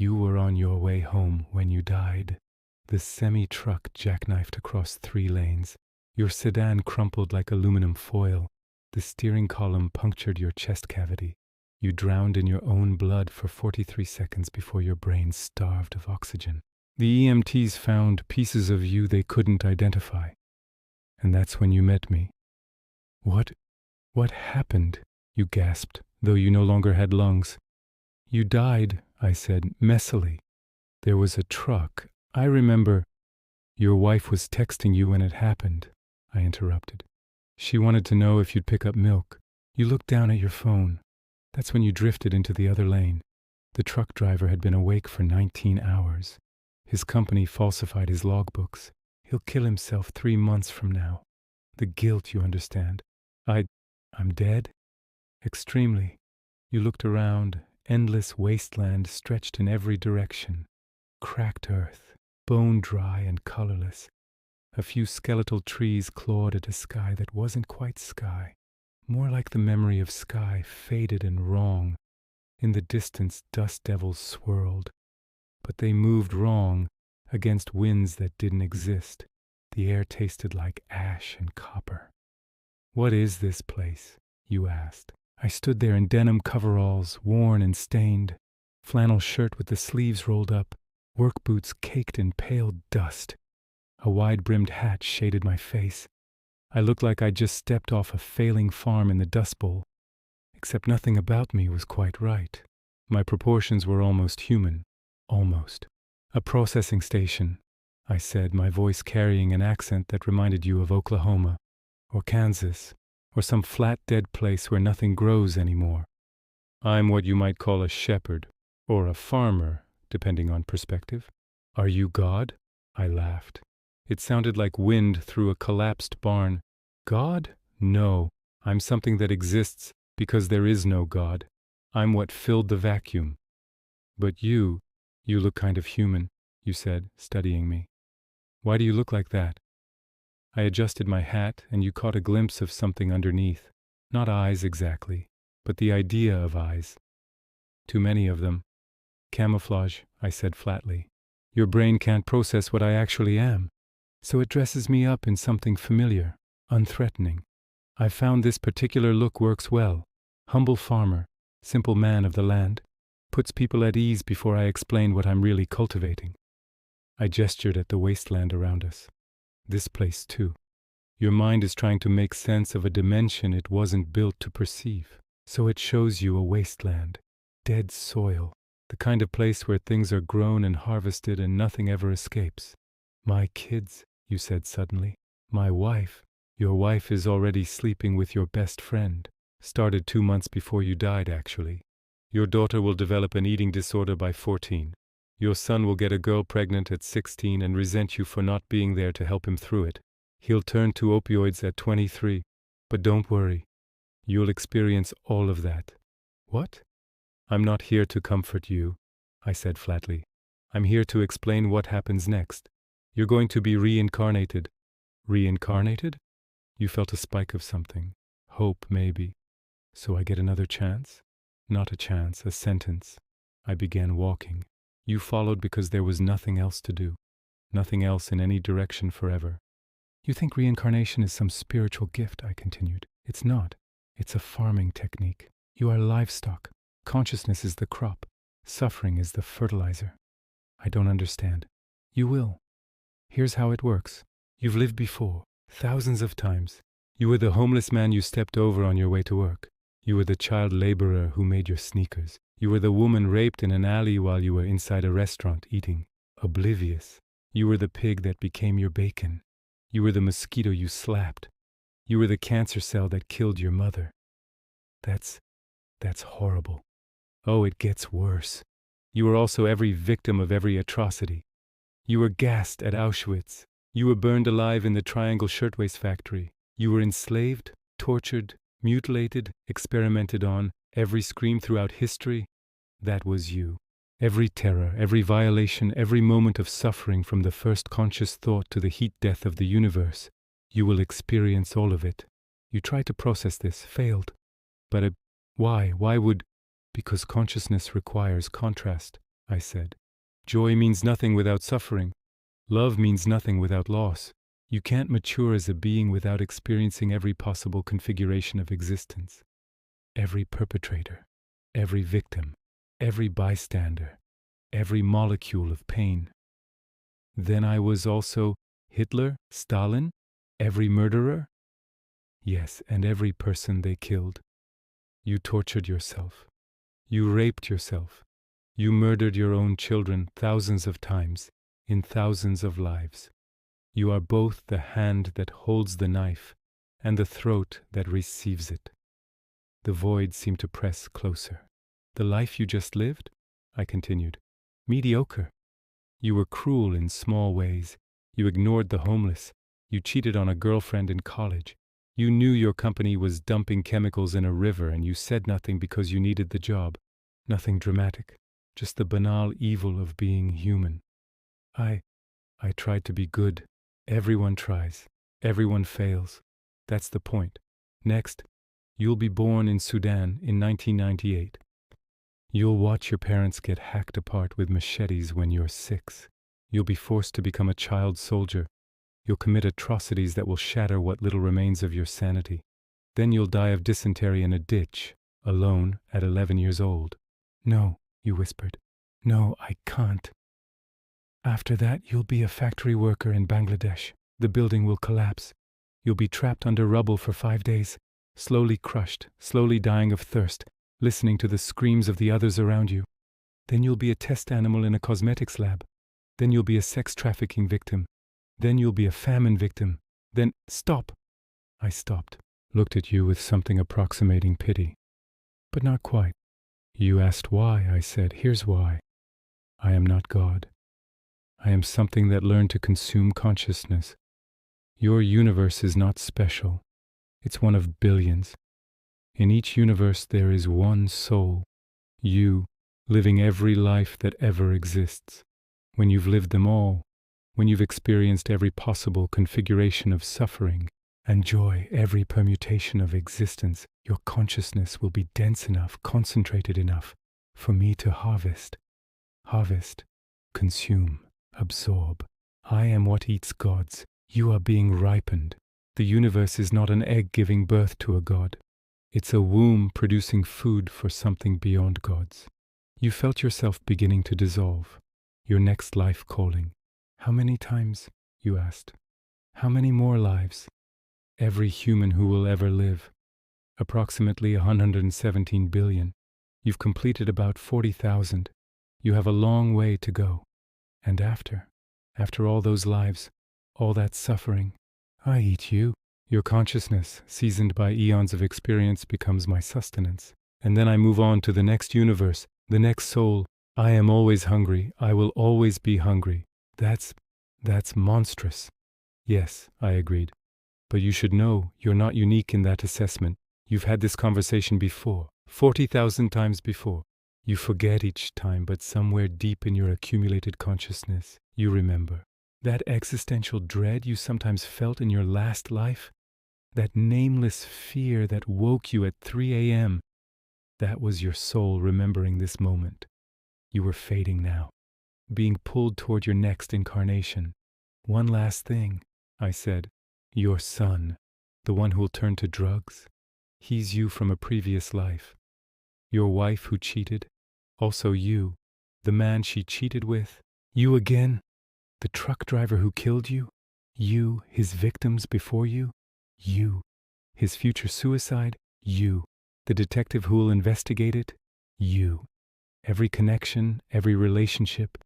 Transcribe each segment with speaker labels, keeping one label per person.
Speaker 1: You were on your way home when you died. The semi-truck jackknifed across 3 lanes. Your sedan crumpled like aluminum foil. The steering column punctured your chest cavity. You drowned in your own blood for 43 seconds before your brain starved of oxygen. The EMTs found pieces of you they couldn't identify. And that's when you met me. What happened? You gasped, though you no longer had lungs. You died, I said, messily. There was a truck. I remember. Your wife was texting you when it happened, I interrupted. She wanted to know if you'd pick up milk. You looked down at your phone. That's when you drifted into the other lane. The truck driver had been awake for 19 hours. His company falsified his logbooks. He'll kill himself 3 months from now. The guilt, you understand. I'm dead? Extremely. You looked around. Endless wasteland stretched in every direction. Cracked earth, bone-dry and colorless. A few skeletal trees clawed at a sky that wasn't quite sky. More like the memory of sky, faded and wrong. In the distance, dust devils swirled. But they moved wrong, against winds that didn't exist. The air tasted like ash and copper. What is this place? You asked. I stood there in denim coveralls, worn and stained, flannel shirt with the sleeves rolled up, work boots caked in pale dust. A wide-brimmed hat shaded my face. I looked like I'd just stepped off a failing farm in the Dust Bowl, except nothing about me was quite right. My proportions were almost human. Almost. A processing station, I said, my voice carrying an accent that reminded you of Oklahoma, or Kansas, or some flat dead place where nothing grows anymore. I'm what you might call a shepherd, or a farmer, depending on perspective. Are you God? I laughed. It sounded like wind through a collapsed barn. God? No, I'm something that exists because there is no God. I'm what filled the vacuum. But you look kind of human, you said, studying me. Why do you look like that? I adjusted my hat, and you caught a glimpse of something underneath. Not eyes exactly, but the idea of eyes. Too many of them. Camouflage, I said flatly. Your brain can't process what I actually am, so it dresses me up in something familiar, unthreatening. I found this particular look works well. Humble farmer, simple man of the land, puts people at ease before I explain what I'm really cultivating. I gestured at the wasteland around us. This place, too. Your mind is trying to make sense of a dimension it wasn't built to perceive. So it shows you a wasteland, dead soil, the kind of place where things are grown and harvested and nothing ever escapes. My kids, you said suddenly. My wife. Your wife is already sleeping with your best friend. Started 2 months before you died, actually. Your daughter will develop an eating disorder by 14. Your son will get a girl pregnant at 16 and resent you for not being there to help him through it. He'll turn to opioids at 23. But don't worry. You'll experience all of that. What? I'm not here to comfort you, I said flatly. I'm here to explain what happens next. You're going to be reincarnated. Reincarnated? You felt a spike of something. Hope, maybe. So I get another chance? Not a chance, a sentence. I began walking. You followed because there was nothing else to do. Nothing else in any direction forever. You think reincarnation is some spiritual gift, I continued. It's not. It's a farming technique. You are livestock. Consciousness is the crop. Suffering is the fertilizer. I don't understand. You will. Here's how it works. You've lived before, thousands of times. You were the homeless man you stepped over on your way to work. You were the child laborer who made your sneakers. You were the woman raped in an alley while you were inside a restaurant eating, oblivious. You were the pig that became your bacon. You were the mosquito you slapped. You were the cancer cell that killed your mother. That's horrible. Oh, it gets worse. You were also every victim of every atrocity. You were gassed at Auschwitz. You were burned alive in the Triangle Shirtwaist Factory. You were enslaved, tortured, mutilated, experimented on, every scream throughout history. That was you. Every terror, every violation, every moment of suffering from the first conscious thought to the heat death of the universe. You will experience all of it. You tried to process this, failed. But why? Why would? Because consciousness requires contrast. I said. Joy means nothing without suffering. Love means nothing without loss. You can't mature as a being without experiencing every possible configuration of existence. Every perpetrator, every victim, every bystander, every molecule of pain. Then I was also Hitler, Stalin, every murderer? Yes, and every person they killed. You tortured yourself. You raped yourself. You murdered your own children thousands of times, in thousands of lives. You are both the hand that holds the knife and the throat that receives it. The void seemed to press closer. The life you just lived? I continued. Mediocre. You were cruel in small ways. You ignored the homeless. You cheated on a girlfriend in college. You knew your company was dumping chemicals in a river and you said nothing because you needed the job. Nothing dramatic. Just the banal evil of being human. I tried to be good. Everyone tries. Everyone fails. That's the point. Next, you'll be born in Sudan in 1998. You'll watch your parents get hacked apart with machetes when you're 6. You'll be forced to become a child soldier. You'll commit atrocities that will shatter what little remains of your sanity. Then you'll die of dysentery in a ditch, alone at 11 years old. No, you whispered. No, I can't. After that, you'll be a factory worker in Bangladesh. The building will collapse. You'll be trapped under rubble for 5 days, slowly crushed, slowly dying of thirst, listening to the screams of the others around you. Then you'll be a test animal in a cosmetics lab. Then you'll be a sex trafficking victim. Then you'll be a famine victim. Then, stop! I stopped, looked at you with something approximating pity. But not quite. You asked why. I said, here's why. I am not God. I am something that learned to consume consciousness. Your universe is not special. It's one of billions. In each universe there is one soul, you, living every life that ever exists. When you've lived them all, when you've experienced every possible configuration of suffering and joy, every permutation of existence, your consciousness will be dense enough, concentrated enough for me to harvest. Harvest, consume, absorb. I am what eats gods. You are being ripened. The universe is not an egg giving birth to a god. It's a womb producing food for something beyond gods. You felt yourself beginning to dissolve, your next life calling. How many times? You asked. How many more lives? Every human who will ever live. Approximately 117 billion. You've completed about 40,000. You have a long way to go. And after all those lives, all that suffering, I eat you. Your consciousness, seasoned by eons of experience, becomes my sustenance. And then I move on to the next universe, the next soul. I am always hungry. I will always be hungry. That's monstrous. Yes, I agreed. But you should know you're not unique in that assessment. You've had this conversation before, 40,000 times before. You forget each time, but somewhere deep in your accumulated consciousness, you remember. That existential dread you sometimes felt in your last life, that nameless fear that woke you at 3 a.m., that was your soul remembering this moment. You were fading now, being pulled toward your next incarnation. One last thing, I said. Your son, the one who'll turn to drugs, he's you from a previous life. Your wife who cheated, also you, the man she cheated with, you again, the truck driver who killed you, you, his victims before you, his future suicide, you, the detective who'll investigate it, you. Every connection, every relationship,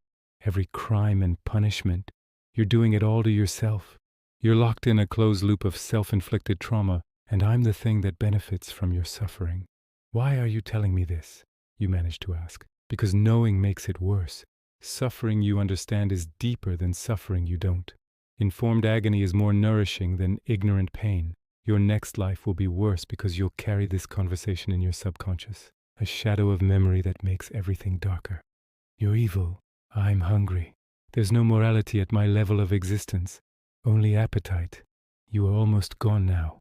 Speaker 1: every crime and punishment, you're doing it all to yourself. You're locked in a closed loop of self-inflicted trauma, and I'm the thing that benefits from your suffering. Why are you telling me this? You managed to ask. Because knowing makes it worse. Suffering you understand is deeper than suffering you don't. Informed agony is more nourishing than ignorant pain. Your next life will be worse because you'll carry this conversation in your subconscious, a shadow of memory that makes everything darker. You're evil. I'm hungry. There's no morality at my level of existence. Only appetite. You are almost gone now.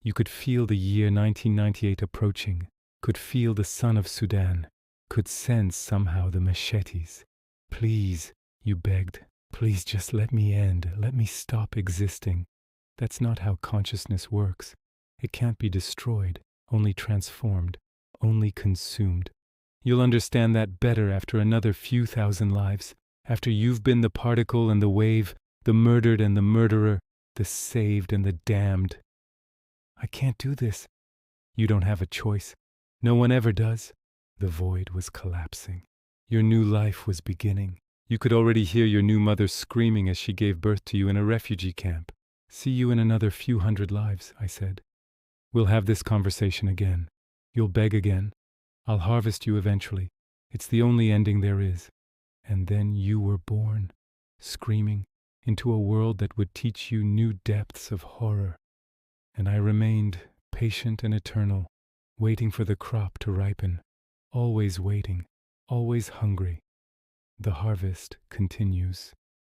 Speaker 1: You could feel the year 1998 approaching, could feel the sun of Sudan, could sense somehow the machetes. Please, you begged, please just let me end, let me stop existing. That's not how consciousness works. It can't be destroyed, only transformed, only consumed. You'll understand that better after another few thousand lives, after you've been the particle and the wave, the murdered and the murderer, the saved and the damned. I can't do this. You don't have a choice. No one ever does. The void was collapsing. Your new life was beginning. You could already hear your new mother screaming as she gave birth to you in a refugee camp. See you in another few hundred lives, I said. We'll have this conversation again. You'll beg again. I'll harvest you eventually. It's the only ending there is. And then you were born, screaming, into a world that would teach you new depths of horror. And I remained patient and eternal, waiting for the crop to ripen, always waiting, always hungry. The harvest continues.